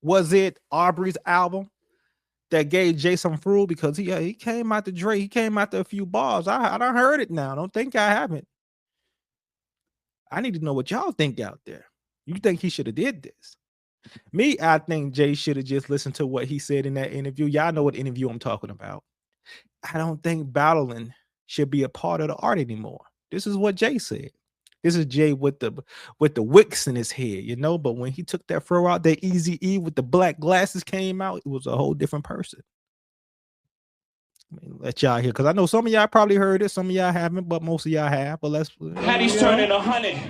Was it Aubrey's album that gave Jay some fruit? Because he came out to Dre, he came out to a few bars. I done heard it now. Don't think I haven't. I need to know what y'all think out there. You think he should have did this? Me, I think Jay should have just listened to what he said in that interview. Y'all know what interview I'm talking about. I don't think battling should be a part of the art anymore. This is what Jay said. This is Jay with the wicks in his head, you know. But when he took that throw out, that Easy E with the black glasses came out, it was a whole different person. I mean, let y'all hear, because I know some of y'all probably heard it, some of y'all haven't, but most of y'all have. But let's. Hattie's turning 100.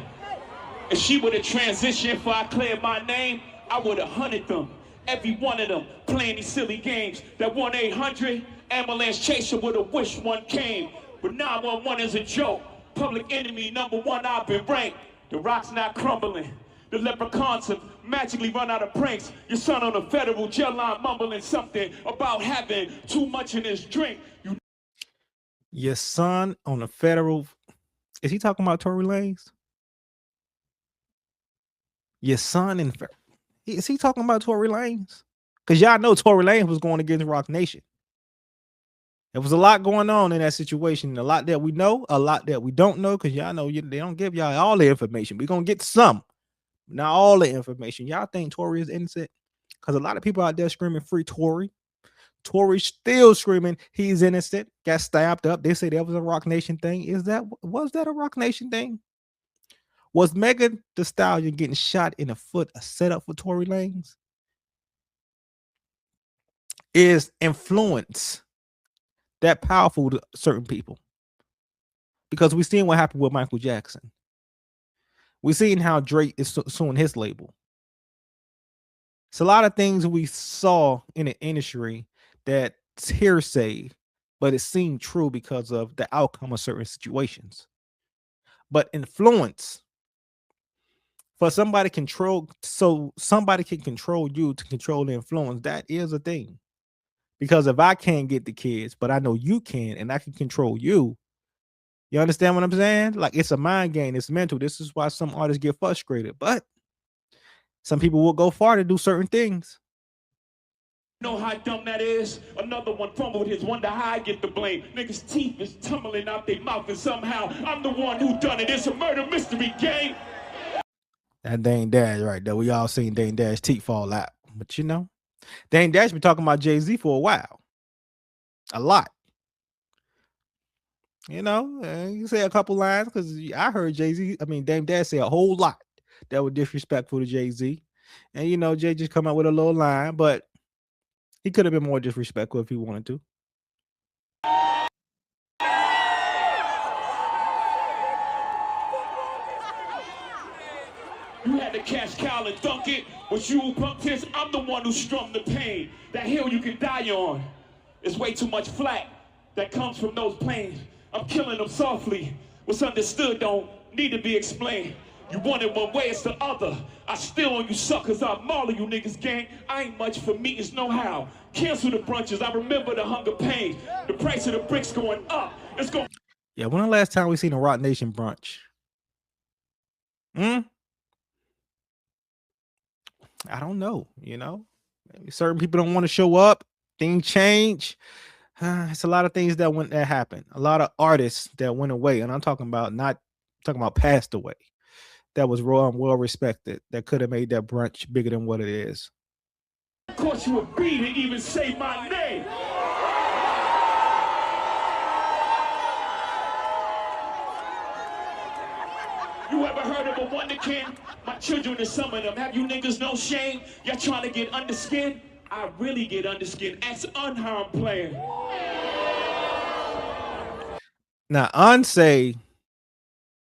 If she would have transitioned before I cleared my name, I would have hunted them. Every one of them playing these silly games. That 1-800 ambulance chaser would have wished one came. But 911 is a joke. Public enemy #1, I've been ranked. The rock's not crumbling. The leprechauns have magically run out of pranks. Your son on a federal jail line mumbling something about having too much in his drink. Your son on a federal. Is he talking about Tory Lanez? Your son in. Is he talking about Tory Lanez? Because y'all know Tory Lanez was going against Rock Nation. There was a lot going on in that situation. A lot that we know, a lot that we don't know, because y'all know they don't give y'all all the information. We're going to get some, not all the information. Y'all think Tory is innocent? Because a lot of people out there screaming free Tory. Tory's still screaming he's innocent. Got stabbed up. They say that was a Rock Nation thing. Was that a Rock Nation thing? Was Megan Thee Stallion getting shot in the foot a setup for Tory Lanez? Is influence that powerful to certain people? Because we've seen what happened with Michael Jackson. We've seen how Drake is suing his label. It's a lot of things we saw in the industry that's hearsay, but it seemed true because of the outcome of certain situations. But influence, for somebody control, so somebody can control you to control the influence, that is a thing. Because if I can't get the kids, but I know you can, and I can control you, you understand what I'm saying? Like, it's a mind game, it's mental. This is why some artists get frustrated, but some people will go far to do certain things. Know how dumb that is? Another one fumbled his, wonder how I get the blame. Niggas' teeth is tumbling out their mouth, and somehow I'm the one who done it. It's a murder mystery game. That Dame Dash right there. We all seen Dame Dash teeth fall out. But you know, Dame Dash been talking about JayZ for a while. A lot. You know, you say a couple lines, because I heard Dame Dash say a whole lot that was disrespectful to JayZ. And you know, Jay just come out with a little line, but he could have been more disrespectful if he wanted to. You had to catch Cal and dunk it. Was you pumped his? I'm the one who strummed the pain. That hill you can die on. It's way too much flack that comes from those planes. I'm killing them softly. What's understood don't need to be explained. You want it one way, it's the other. I still on you suckers, I maul you niggas, gang. I ain't much for meetings, no how. Cancel the brunches, I remember the hunger pains. The price of the bricks going up. It's going. Yeah, when the last time we seen a Rock Nation brunch? I don't know, you know. Maybe certain people don't want to show up. Things change. It's a lot of things that happened. A lot of artists that went away, and I'm talking about passed away. That was well respected. That could have made that brunch bigger than what it is. Of course, you would be to even say my name. You ever heard of a wonderkin? My children are some of them. Have you niggas no shame? Y'all trying to get underskin? I really get underskin. Ask unharmed player. Now, unsay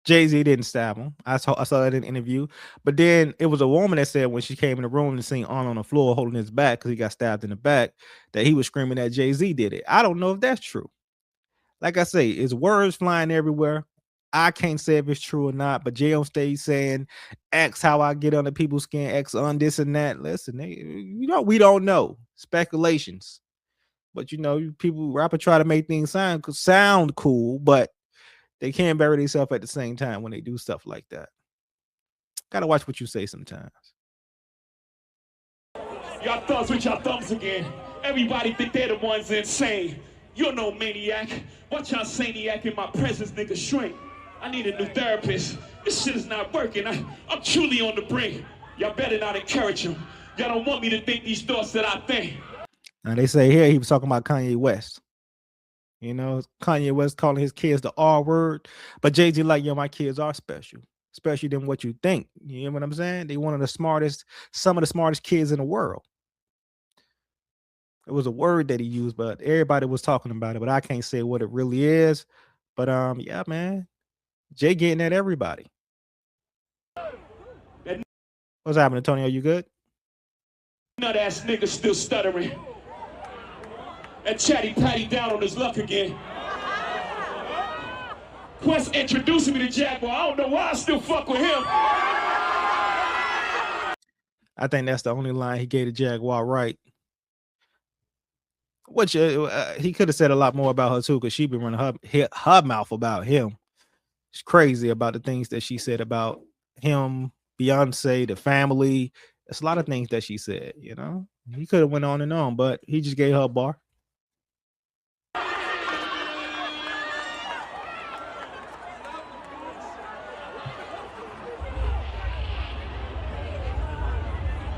JayZ didn't stab him. I saw that in an interview. But then it was a woman that said when she came in the room and seen on the floor holding his back because he got stabbed in the back, that he was screaming that JayZ did it. I don't know if that's true. Like I say, it's words flying everywhere. I can't say if it's true or not, but Jay on stage saying X how I get under people's skin, X on this and that. Listen, we don't know. Speculations. But you know, rapper try to make things sound cool, but they can't bury themselves at the same time when they do stuff like that. Gotta watch what you say sometimes. Y'all thugs with y'all thumbs again. Everybody think they're the ones insane. You're no maniac. Watch y'all saniac in my presence, nigga, shrink. I need a new therapist. This shit is not working. I'm truly on the brink. Y'all better not encourage him. Y'all don't want me to think these thoughts that I think. Now they say here he was talking about Kanye West. You know, Kanye West calling his kids the R word. But JayZ like, yo, my kids are special. Especially than what you think. You know what I'm saying? They one of the smartest, some of the smartest kids in the world. It was a word that he used, but everybody was talking about it. But I can't say what it really is. But yeah, man. Jay getting at everybody. What's happening, Antonio? You good? Nut ass nigga still stuttering. And Chatty Patty down on his luck again. Quest introducing me to Jaguar. I don't know why I still fuck with him. I think that's the only line he gave to Jaguar right. Which he could have said a lot more about her too, because she been running her mouth about him. It's crazy about the things that she said about him, Beyonce, the family. There's a lot of things that she said, you know. He could have went on and on, but he just gave her a bar.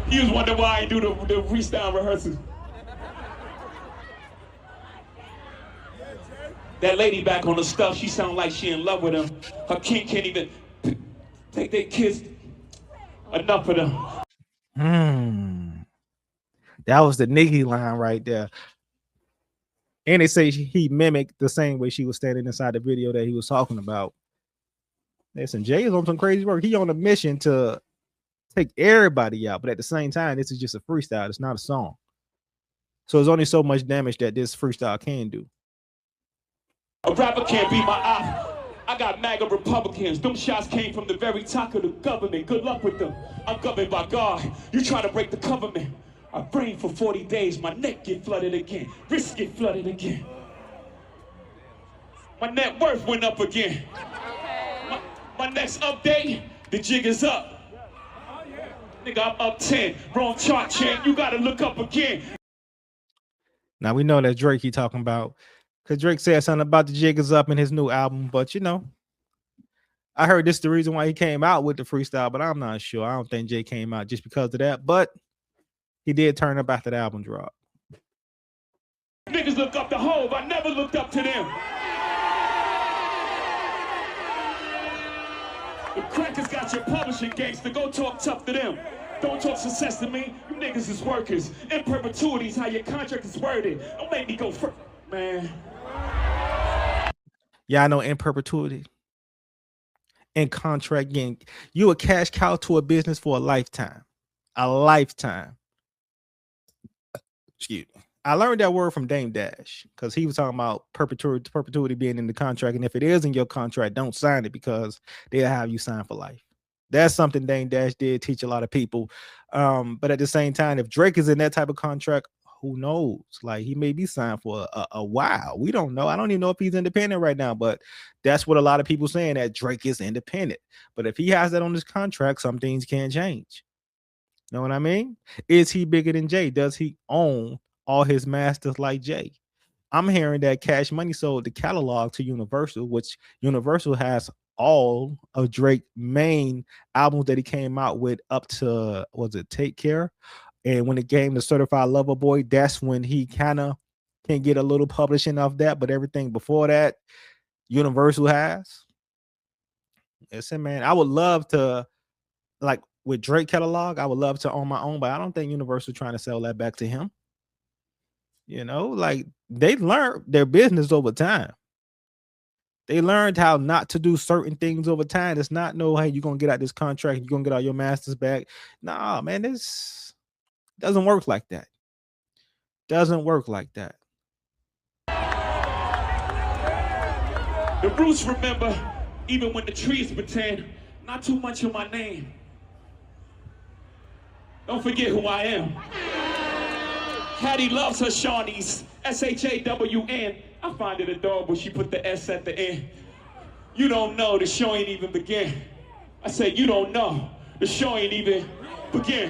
He was wondering why I do the freestyle rehearsals. That lady back on the stuff, she sound like she in love with him. Her king can't even take their kids. Enough of them. That was the Nicki line right there. And they say he mimicked the same way she was standing inside the video that he was talking about. Listen, Jay is on some crazy work. He on a mission to take everybody out, but at the same time, this is just a freestyle. It's not a song. So there's only so much damage that this freestyle can do. A rapper can't be my eye. I got MAGA Republicans. Them shots came from the very top of the government. Good luck with them. I'm governed by God. You try to break the government. I brain for 40 days. My neck get flooded again. Wrist get flooded again. My net worth went up again. My next update, the jig is up. Nigga, I'm up 10. Wrong chart, champ. You gotta look up again. Now we know that Drake he talking about, because Drake said something about the jig is up in his new album, but you know, I heard this is the reason why he came out with the freestyle, but I'm not sure. I don't think Jay came out just because of that, but he did turn up after the album drop. Niggas look up to Hove. I never looked up to them. The crackers got your publishing gangster. Go talk tough to them. Don't talk success to me. You niggas is workers. In perpetuity is how your contract is worded. Don't make me go first, man. Yeah, I know in perpetuity. In contract getting you a cash cow to a business for a lifetime. A lifetime. Excuse me. I learned that word from Dame Dash because he was talking about perpetuity being in the contract. And if it is in your contract, don't sign it because they'll have you sign for life. That's something Dame Dash did teach a lot of people. But at the same time, if Drake is in that type of contract, who knows? Like he may be signed for a while. We don't know. I don't even know if he's independent right now, but that's what a lot of people saying, that Drake is independent. But if he has that on his contract, some things can change. Know what I mean? Is he bigger than Jay? Does he own all his masters like Jay? I'm hearing that Cash Money sold the catalog to Universal, which Universal has all of Drake's main albums that he came out with up to, was it Take Care? And when it came to Certified Lover Boy, that's when he kind of can get a little publishing off that. But everything before that, Universal has. Listen, man, I would love to, like with Drake catalog, I would love to own my own, but I don't think Universal trying to sell that back to him. You know, like they learned their business over time. They learned how not to do certain things over time. It's not no, hey, you're gonna get out this contract, you're gonna get all your masters back. Nah, man, this doesn't work like that. Doesn't work like that. The roots remember, even when the trees pretend, not too much of my name. Don't forget who I am. Hattie loves her Shawnees, S-H-A-W-N. I find it adorable she put the S at the end. You don't know, the show ain't even begin. I said, you don't know, the show ain't even begin.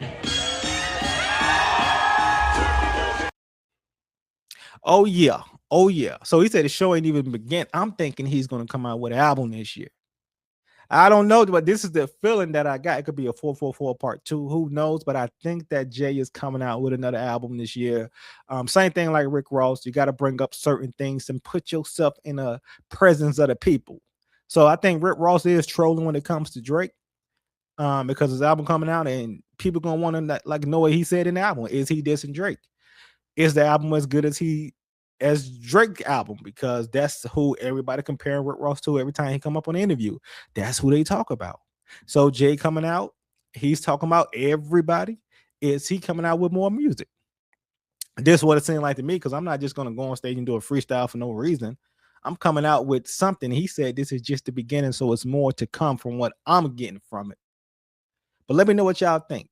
Oh yeah. Oh yeah. So he said the show ain't even began. I'm thinking he's gonna come out with an album this year. I don't know, but this is the feeling that I got. It could be a 444 part two. Who knows? But I think that Jay is coming out with another album this year. Same thing like Rick Ross. You got to bring up certain things and put yourself in a presence of the people. So I think Rick Ross is trolling when it comes to Drake, because his album coming out and people gonna want to like know what he said in the album. Is he dissing Drake? Is the album as good as Drake album? Because that's who everybody comparing Rick Ross to every time he come up on an interview. That's who they talk about. So Jay coming out, he's talking about everybody. Is he coming out with more music? This is what it seemed like to me, because I'm not just gonna go on stage and do a freestyle for no reason. I'm coming out with something. He said this is just the beginning, so it's more to come from what I'm getting from it. But let me know what y'all think.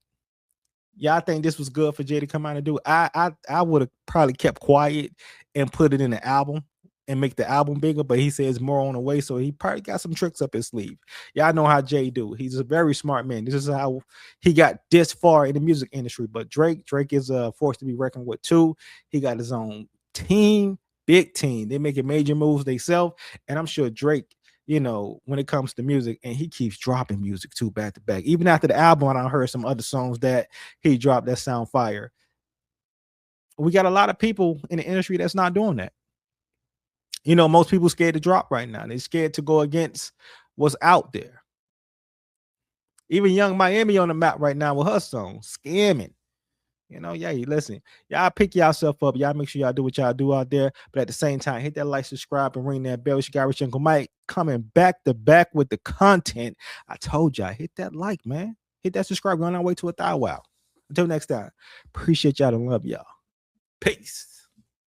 Y'all think this was good for Jay to come out and do? I would have probably kept quiet and put it in the album and make the album bigger, but he says more on the way, so he probably got some tricks up his sleeve. Y'all know how Jay do. He's a very smart man. This is how he got this far in the music industry. But Drake is a force to be reckoned with too. He got his own team, big team. They making major moves themselves, and I'm sure Drake, when it comes to music, and he keeps dropping music too, back to back. Even after the album, I heard some other songs that he dropped that sound fire. We got a lot of people in the industry that's not doing that. Most people scared to drop right now. They're scared to go against what's out there. Even Young Miami on the map right now with her song, Scamming. Listen, y'all pick yourself up. Y'all make sure y'all do what y'all do out there. But at the same time, hit that like, subscribe, and ring that bell. It's your guy, Rich Uncle Mike, coming back to back with the content. I told y'all, hit that like, man. Hit that subscribe. We're on our way to 1,000. Wow. Until next time, appreciate y'all and love y'all. Peace.